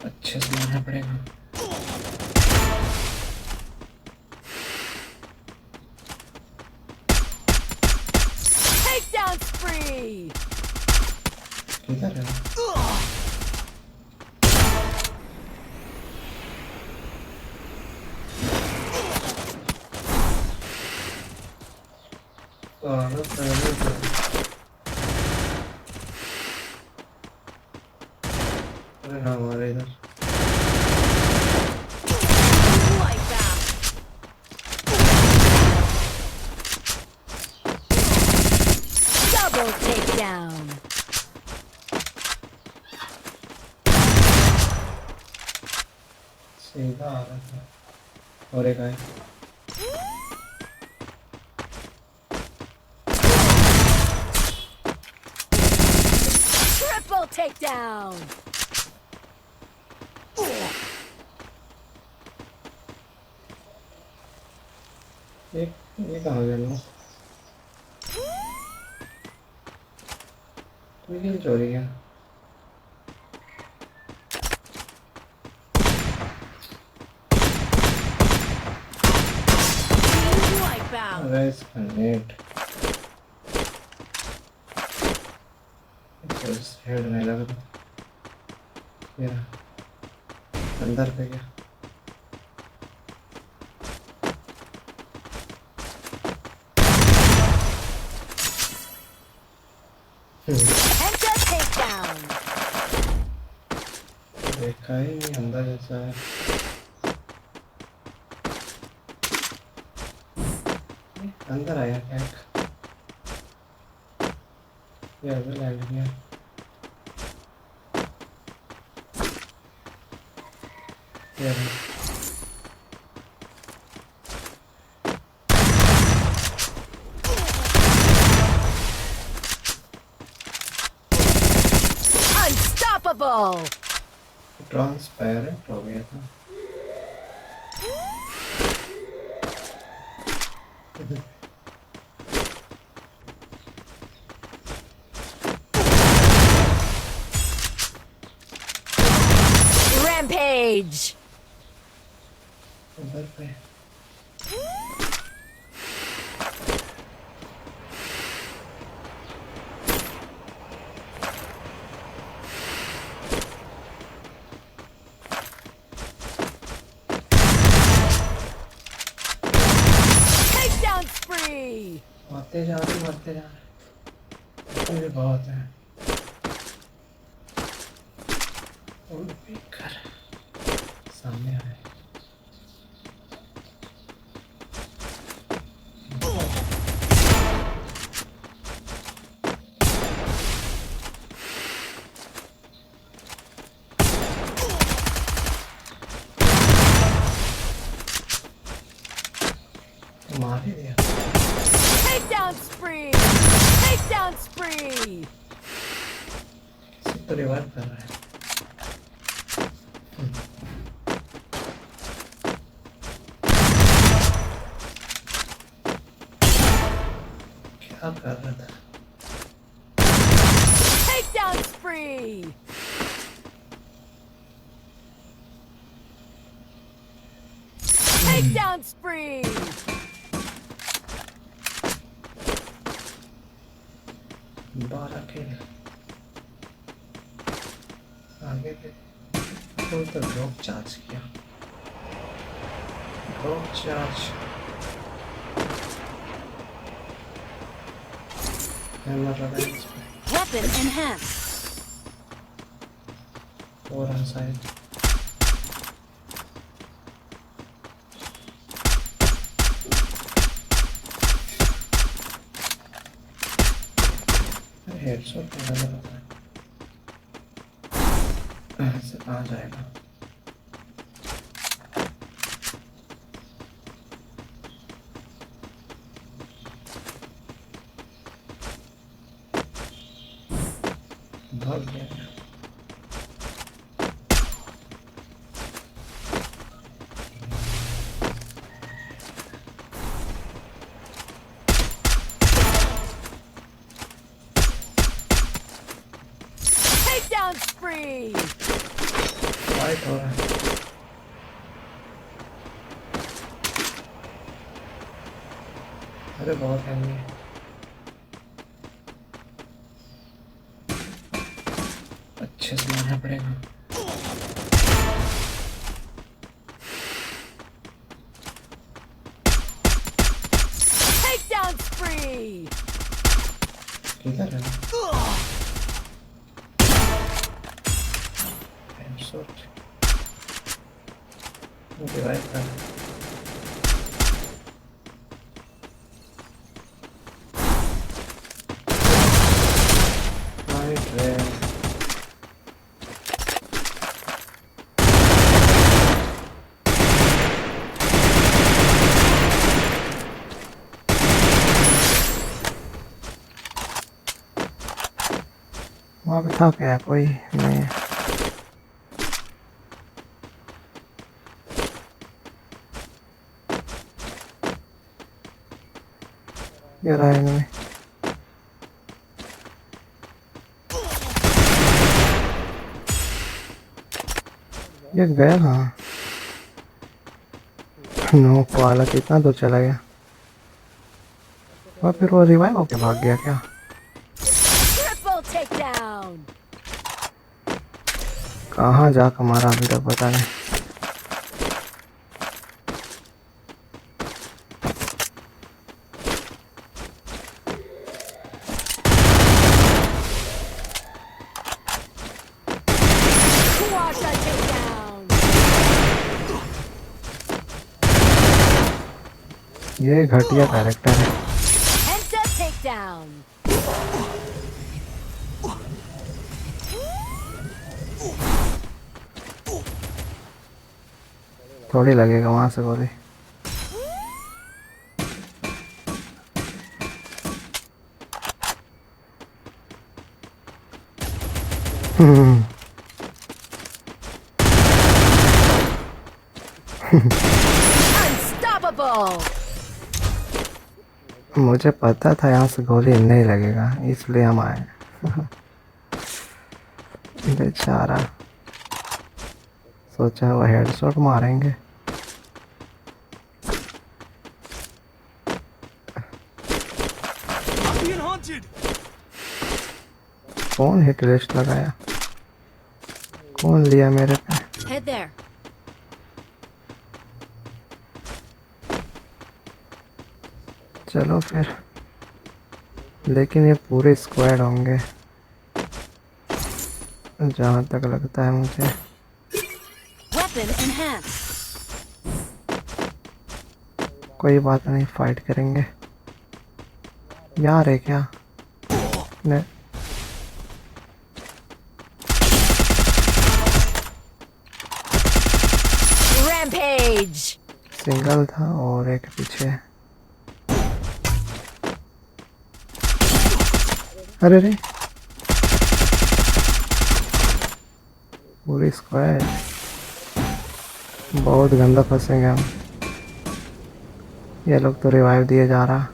अच्छे से मारना पड़ेगा। Takedown spree. किधर है? अरे हाँ हमारे इधर Like that. Double takedown. सीधा आ रहा था और एक आए। Triple takedown. ये कहाँ गया लोग? तो ये चोरी है। Wipeout. अरे इसका नेट हेड नहीं लग रहा। ये अंदर पे गया। Handcam takedown. देखा ही नहीं अंदर जैसा है। अंदर आया क्या? ये अभी लैंड किया। Unstoppable. ट्रांसपेरेंट हो गया था। Rampage. उधर पे Takedown spree. मरते जा रहे मुझे बहुत है। वुडपेकर सामने आए। मार ही दिया। Takedown spree. Takedown spree. तो रिवाइव कर रहा है। क्या कर रहा था? Takedown spree. Takedown spree. 12 खेल आगे पे तो ड्रॉप चार्ज किया। ड्रॉप चार्ज हैमर लगा इसमें। Weapon enhanced. और साइड हेडशॉट लगा रहा था। ऐसे आ जाएगा। भाग गया। Takedown spree. भाई फाइट हो रहा है। अरे बहुत एनिमी है। अच्छे से मारना पड़ेगा। Takedown spree! किधर है? हेडशॉट। रिवाइव कर। फाइट रे। वहाँ पे था क्या कोई नहीं? ये रहा इनमें। ये गया कहाँ? नोक वाला कितना दूर चला गया? और फिर वो रिवाइव होके भाग गया क्या? Triple takedown! कहाँ जाकर मारा अभी तक पता नहीं। Quadra takedown! ये घटिया कैरेक्टर है। Handcam takedown! थोड़ी लगेगा वहां से गोली। Unstoppable! मुझे पता था यहाँ से गोली नहीं लगेगा, इसलिए हम आए। बेचारा सोचा वो हेडशॉट मारेंगे। कौन हिट लिस्ट लगाया? कौन लिया मेरे पे? Head there. चलो फिर, लेकिन ये पूरे स्क्वाड होंगे जहाँ तक लगता है मुझे। Weapon enhanced. कोई बात नहीं, फाइट करेंगे। यार है क्या? ने Rampage! सिंगल था और एक पीछे। अरे रे, पूरी स्क्वाड। बहुत गंदा फंसेंगे हम। ये लोग तो रिवाइव दिए जा रहा।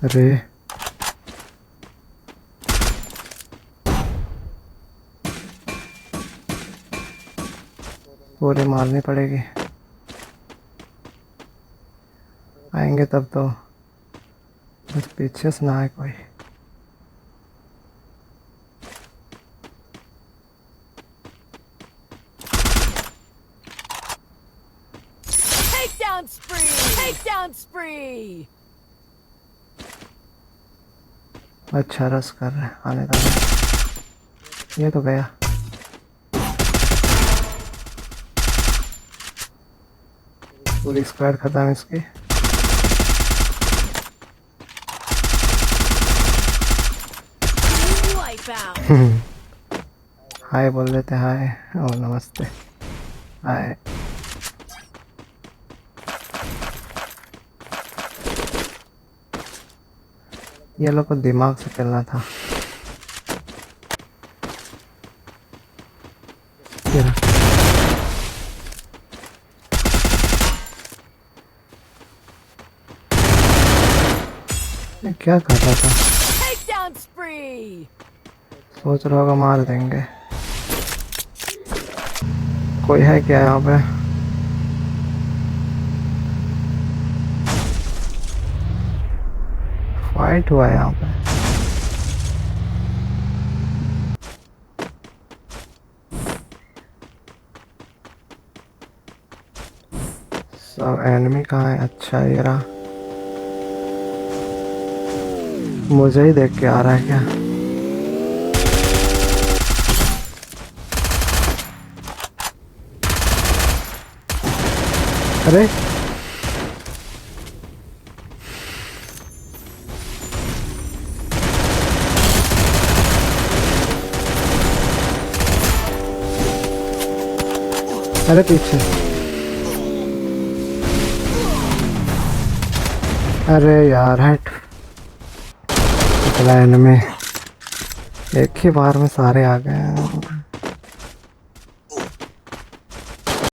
अरे पूरे मारनी पड़ेगी। आएंगे तब तो, बस पीछे से ना आए कोई। Takedown spree! Takedown spree! अच्छा रस कर रहे हैं, आने का। ये तो गया। पूरी स्क्वाड खत्म इसकी। Wipe out! हाय बोल देते, हाय। ओ नमस्ते, हाय। ये लोग को दिमाग से खेलना था। ये क्या कर रहा था? Takedown spree. सोच रहा होगा मार देंगे। कोई है क्या यहाँ पे? फाइट हुआ है यहाँ पे। सब एनिमी कहाँ है? अच्छा ये रहा। मुझे ही देख के आ रहा है क्या? अरे अरे पीछे। अरे यार हट। इतना एनिमी एक ही बार में सारे आ गए हैं।